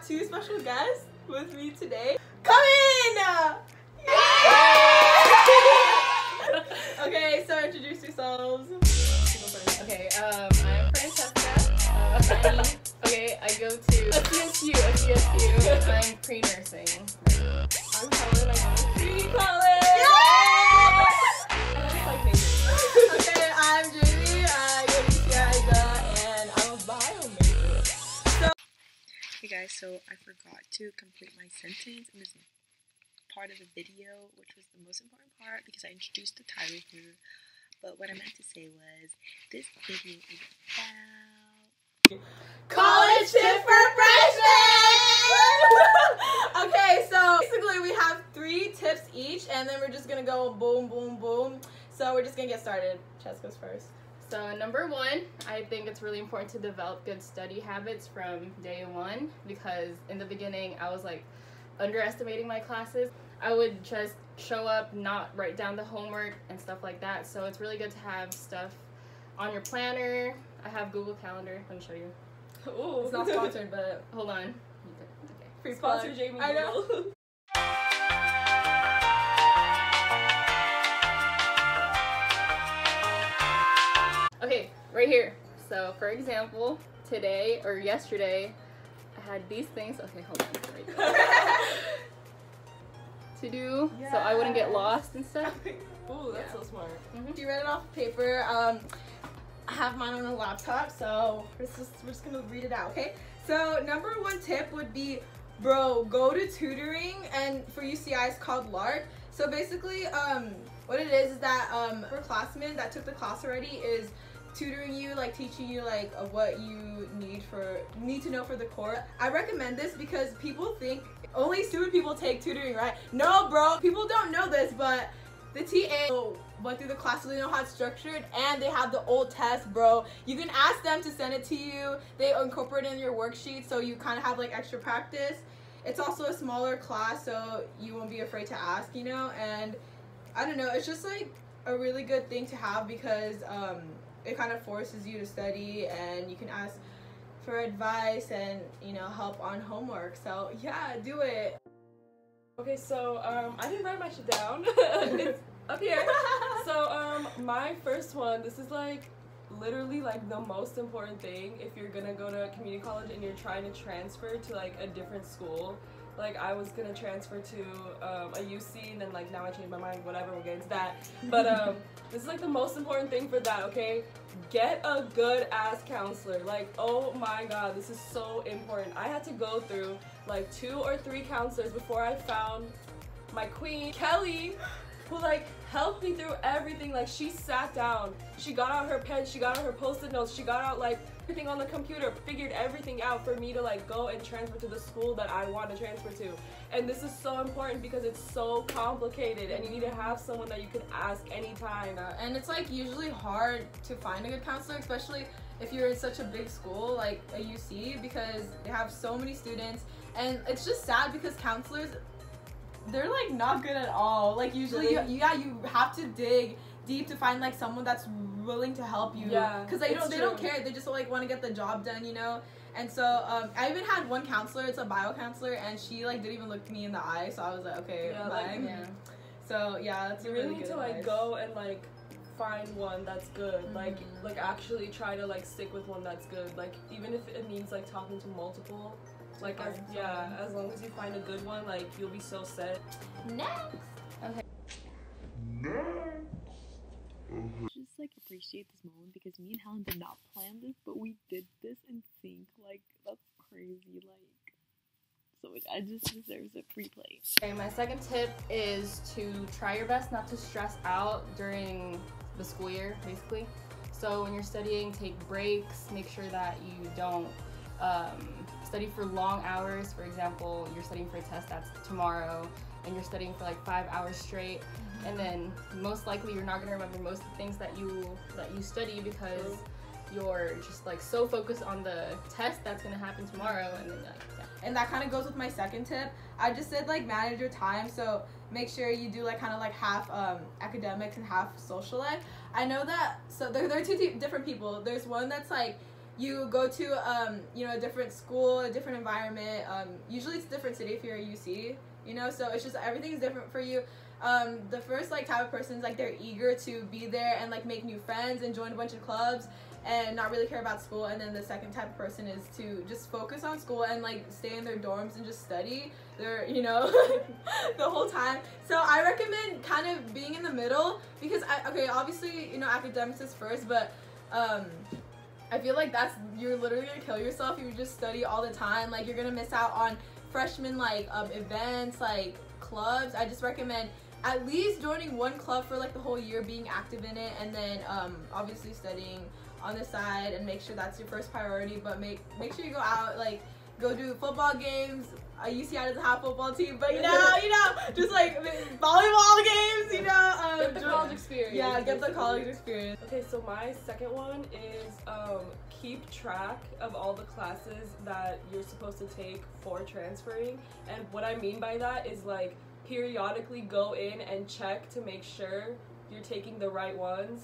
two special guests with me today. Come in! Okay, so introduce yourselves. Okay, I'm Francesca. Okay, I go to a CSU. I'm pre-nursing. I'm Helen, I go to community college. Okay, I'm Jamie, I go to UTI, and I'm a bio major. Hey guys, so I forgot to complete my sentence in this part of the video, which was the most important part because I introduced the title here. But what I meant to say was, this video is about college tip for freshmen! Okay, so basically we have 3 tips each, and then we're just gonna go boom, boom, boom. So we're just gonna get started. Chess goes first. So number 1, I think it's really important to develop good study habits from day 1, because in the beginning I was like underestimating my classes. I would just show up, not write down the homework and stuff like that. So it's really good to have stuff on your planner. I have Google Calendar. Let me show you. Ooh. It's not sponsored, but hold on. Okay. Free sponsor Jamie. I know. Okay, right here. So for example, today or yesterday, I had these things. Okay, hold on. Right there. To do, so I wouldn't get lost and stuff. Ooh, that's so smart. She read it off paper. I have mine on a laptop, so we're just gonna read it out, okay? So number 1 tip would be, bro, go to tutoring, and for UCI it's called LARC. So basically, what it is that for classmen that took the class already is tutoring you, like teaching you like what you need to know for the core. I recommend this because people think only stupid people take tutoring, right? No, bro, people don't know this, but the TA went through the class, so they know how it's structured, and they have the old test, bro. You can ask them to send it to you. They incorporate it in your worksheet, so you kind of have like extra practice. It's also a smaller class, so you won't be afraid to ask, you know. And I don't know, it's just like a really good thing to have because it kind of forces you to study, and you can ask for advice and, you know, help on homework. So yeah, do it. Okay, so I didn't write my shit down. It's up here. So my first one, this is like literally like the most important thing if you're gonna go to community college and you're trying to transfer to like a different school. Like I was gonna transfer to a UC, and then like now I changed my mind, whatever, we'll get into that. But this is like the most important thing for that, okay? Get a good ass counselor. Like, oh my god, this is so important. I had to go through like 2 or 3 counselors before I found my queen, Kelly, who like helped me through everything. Like she sat down, she got out her pen, she got out her post-it notes, she got out like everything on the computer, figured everything out for me to like go and transfer to the school that I want to transfer to. And this is so important because it's so complicated, and you need to have someone that you can ask anytime. And it's like usually hard to find a good counselor, especially if you're in such a big school like a UC, because they have so many students, and it's just sad because counselors, they're like not good at all. Like usually you have to dig deep to find like someone that's willing to help you, because they don't care, they just like want to get the job done, you know. And so I even had one counselor, it's a bio counselor, and she like didn't even look me in the eye, so I was like, okay, bye. So yeah, that's you really need to like go and like find one that's good. Like actually try to like stick with one that's good, like even if it means like talking to multiple, like as long as you find a good one, like you'll be so set. Next. Okay. just like appreciate this moment because me and Helen did not plan this, but we did this in sync. Like, that's crazy. Like, so I just deserves a free play. Okay, my second tip is to try your best not to stress out during the school year, basically. So when you're studying, take breaks, make sure that you don't study for long hours. For example, you're studying for a test that's tomorrow and you're studying for like 5 hours straight, and then most likely you're not going to remember most of the things that you study because you're just like so focused on the test that's going to happen tomorrow, and then And that kind of goes with my second tip. I just said like manage your time, so make sure you do like kind of like half academics and half social life. I know that, so there are two different people. There's one that's like you go to you know, a different school, a different environment. Usually it's a different city if you're a UC, you know, so it's just everything's different for you. The first like type of person is like they're eager to be there and like make new friends and join a bunch of clubs and not really care about school. And then the second type of person is to just focus on school and like stay in their dorms and just study their, you know, the whole time. So I recommend kind of being in the middle because okay, obviously, you know, academics is first, but I feel like you're literally gonna kill yourself if you just study all the time. Like, you're gonna miss out on freshman like events, like clubs. I just recommend at least joining one club for like the whole year, being active in it, and then obviously studying on the side, and make sure that's your first priority. But make sure you go out, like go do football games. UCI doesn't have a football team, but you know, just like volleyball games, you know. Get the college experience. Yeah, get the college experience. Okay, so my second one is keep track of all the classes that you're supposed to take for transferring. And what I mean by that is like periodically go in and check to make sure you're taking the right ones,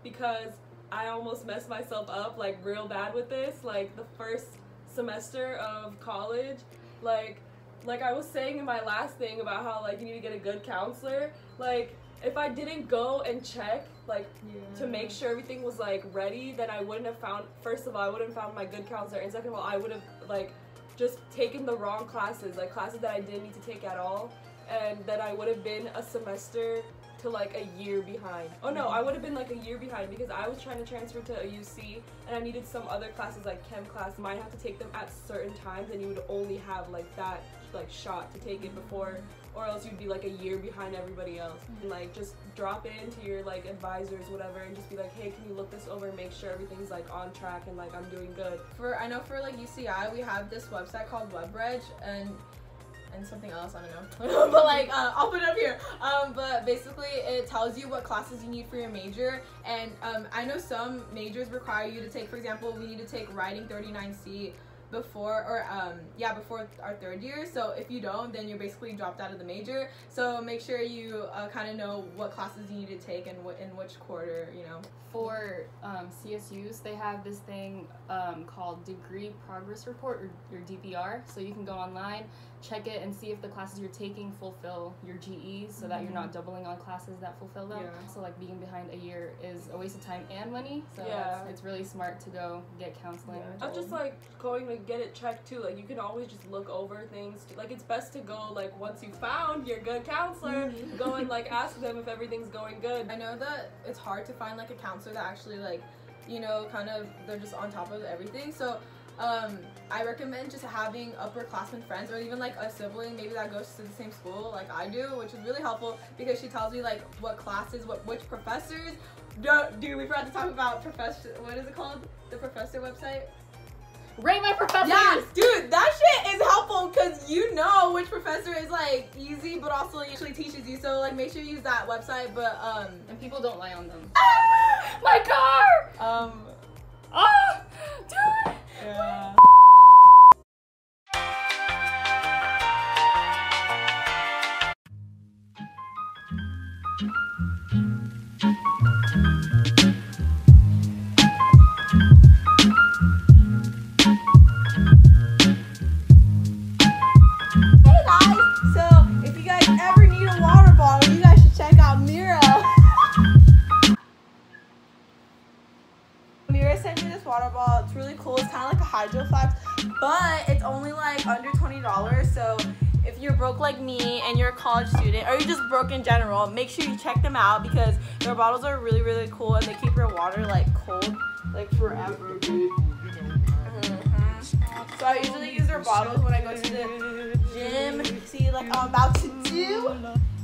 because I almost messed myself up like real bad with this. Like the first semester of college, like I was saying in my last thing about how like you need to get a good counselor, like if I didn't go and check like to make sure everything was like ready, then I wouldn't have found, first of all, I wouldn't have found my good counselor, and second of all, I would have like just taken the wrong classes, like classes that I didn't need to take at all, and then I would have been a semester to like a year behind. Oh no, I would have been like a year behind because I was trying to transfer to a UC and I needed some other classes like chem class. You might have to take them at certain times and you would only have like that like shot to take it before, or else you'd be like a year behind everybody else. And like just drop in to your like advisors, whatever, and just be like, hey, can you look this over and make sure everything's like on track and like I'm doing good. I know for like UCI we have this website called WebReg and something else, I don't know. But like I'll put it up here. But basically it tells you what classes you need for your major, and I know some majors require you to take, for example, we need to take writing 39C before our third year. So if you don't, then you're basically dropped out of the major. So make sure you kind of know what classes you need to take and in which quarter, you know. For CSUs, they have this thing called Degree Progress Report, or your DPR. So you can go online, check it, and see if the classes you're taking fulfill your GEs, so that you're not doubling on classes that fulfill them. Yeah. So like being behind a year is a waste of time and money. So it's really smart to go get counseling. Yeah. I'm just like going to get it checked too. Like you can always just look over things. Like it's best to go like once you found your good counselor, go and like ask them if everything's going good. I know that it's hard to find like a counselor that actually like, you know, kind of they're just on top of everything. So I recommend just having upperclassmen friends, or even like a sibling maybe that goes to the same school like I do, which is really helpful because she tells me like what classes, which professors. Dude, we forgot to talk about what is it called? The professor website? Rate my professors! Yeah, dude, that shit is helpful because you know which professor is like easy but also actually teaches you. So like make sure you use that website. But and people don't lie on them. My car! Dude! Yeah. Water bottle. It's really cool. It's kind of like a Hydro Flask, but it's only like under $20. So if you're broke like me and you're a college student, or you're just broke in general, make sure you check them out because their bottles are really, really cool and they keep your water like cold like forever. So I usually use their bottles when I go to the gym. See, like I'm about to do.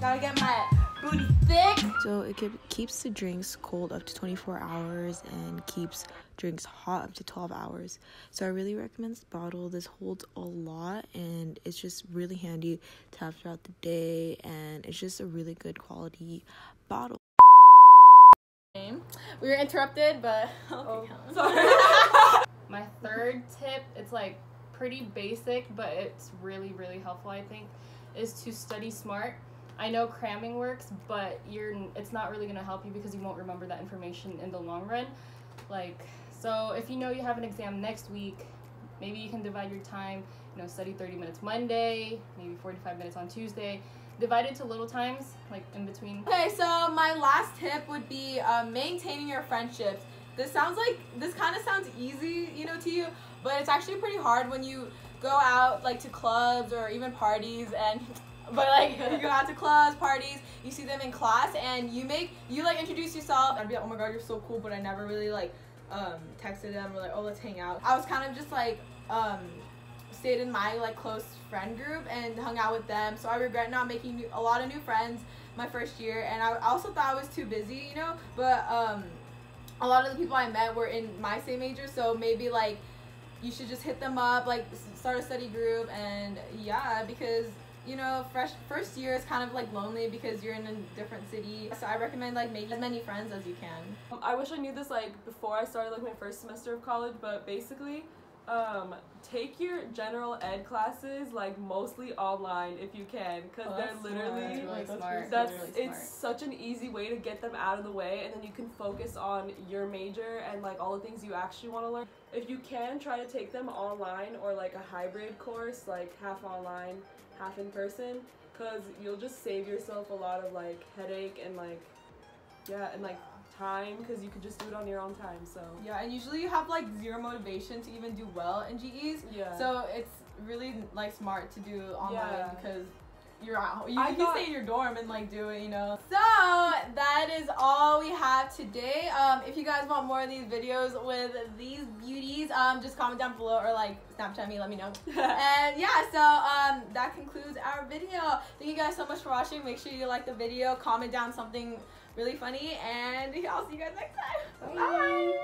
Gotta get my booty thick. So it keeps the drinks cold up to 24 hours and keeps drinks hot up to 12 hours. So I really recommend this bottle. This holds a lot and it's just really handy to have throughout the day, and it's just a really good quality bottle. We were interrupted, but sorry. My third tip, it's like pretty basic, but it's really, really helpful, I think, is to study smart. I know cramming works, but it's not really going to help you because you won't remember that information in the long run. Like, So if you know you have an exam next week, maybe you can divide your time, study 30 minutes Monday, maybe 45 minutes on Tuesday. Divide it to little times, like in between. Okay, so my last tip would be maintaining your friendships. This kind of sounds easy, to you, but it's actually pretty hard when you go out like to clubs or even parties but you go out to clubs, parties, you see them in class and you introduce yourself and be like, oh my god, you're so cool, but I never really texted them or oh, let's hang out. I was kind of just stayed in my close friend group and hung out with them, so I regret not making a lot of new friends my first year, and I also thought I was too busy, but a lot of the people I met were in my same major, so maybe you should just hit them up, start a study group, and yeah, because first year is kind of lonely because you're in a different city, so I recommend making as many friends as you can. I wish I knew this before I started my first semester of college, but basically take your general ed classes mostly online if you can, because they're literally it's such an easy way to get them out of the way, and then you can focus on your major and all the things you actually want to learn. If you can, try to take them online or a hybrid course, half online, half in person, because you'll just save yourself a lot of headache and time, because you could just do it on your own time. So yeah, and usually you have zero motivation to even do well in GEs. Yeah. So it's really smart to do online because you can stay in your dorm and do it, So that is all we have today. If you guys want more of these videos with these beauties, just comment down below or Snapchat me, let me know. And yeah, so that concludes our video. Thank you guys so much for watching. Make sure you like the video, comment down something really funny, and I'll see you guys next time. Bye.